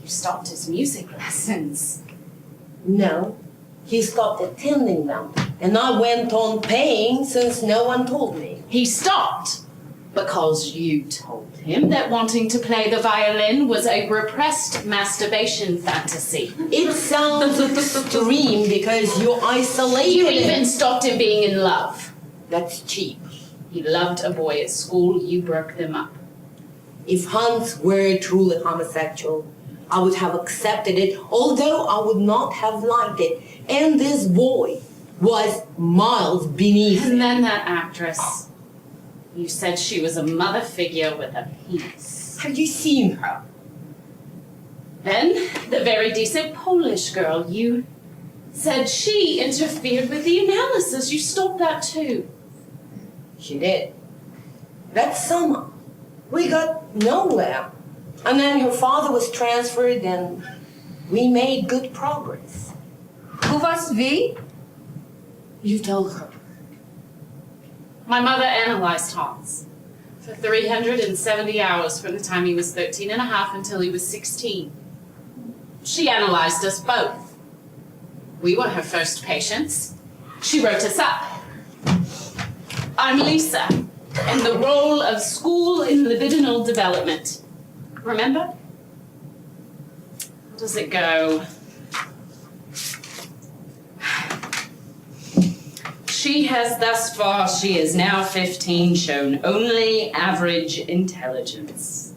You stopped his music lessons. No, he stopped attending them. And I went on paying since no one told me. He stopped because you told him that wanting to play the violin was a repressed masturbation fantasy. It sounds extreme because you're isolated. You even stopped him being in love. That's cheap. He loved a boy at school, you broke them up. If Hans were truly homosexual, I would have accepted it, although I would not have liked it. And this boy was miles beneath And it. then that actress. You said she was a mother figure with a penis. Have you seen her? Then, the very decent Polish girl, you said she interfered with the analysis. You stopped that too. She did. That summer, we got nowhere. And then her father was transferred and we made good progress. Who was we? You told her. My mother analyzed Hans for 370 hours from the time he was 13 and a half until he was 16. She analyzed us both. We were her first patients. She wrote us up. I'm Lisa, in the role of School in Libidinal Development. Remember? How does it go? She has thus far, she is now 15, shown only average intelligence.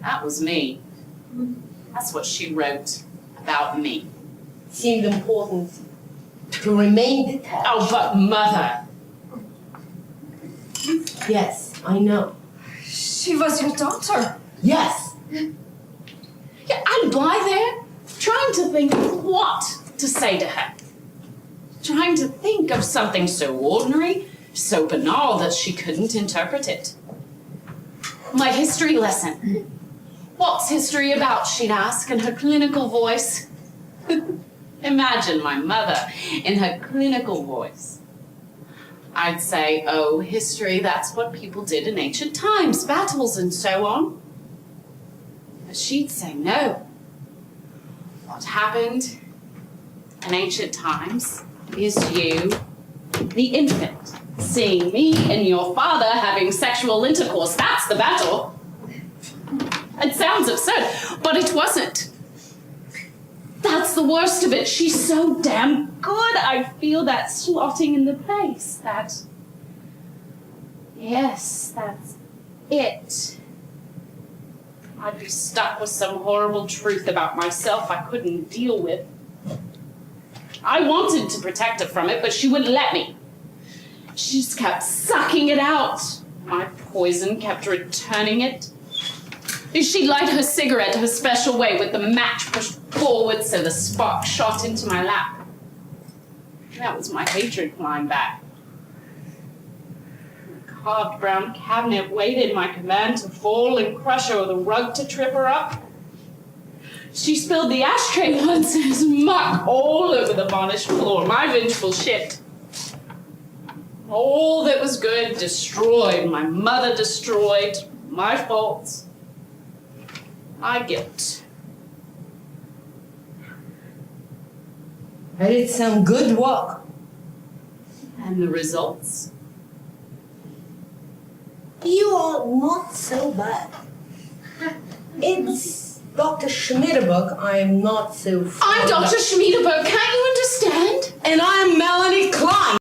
That was me. That's what she wrote about me. Seemed important to remain detached. Oh, but Mother. Yes, I know. She was your daughter. Yes. Yeah, I'd lie there trying to think of what to say to her. Trying to think of something so ordinary, so banal that she couldn't interpret it. My history lesson. What's history about, she'd ask in her clinical voice. Imagine my mother in her clinical voice. I'd say, oh, history, that's what people did in ancient times, battles and so on. But she'd say, no. What happened in ancient times is you, the infant, seeing me and your father having sexual intercourse. That's the battle. It sounds absurd, but it wasn't. That's the worst of it. She's so damn good. I feel that slotting in the place. Yes, that's it. I'd be stuck with some horrible truth about myself I couldn't deal with. I wanted to protect her from it, but she wouldn't let me. She just kept sucking it out. My poison kept returning it. She'd light her cigarette her special way with the match pushed forward so the spark shot into my lap. That was my hatred flying back. The carved brown cabinet waited my command to fall and crush her, or the rug to trip her up. She spilled the ashtray once and there's muck all over the varnished floor. My vengeful shit. All that was good destroyed. My mother destroyed. My faults. My guilt. I did some good work. And the results? You are not so bad. It's Dr. Schmidberg I'm not so fond I'm Dr. of. Schmiedeberg. Can't you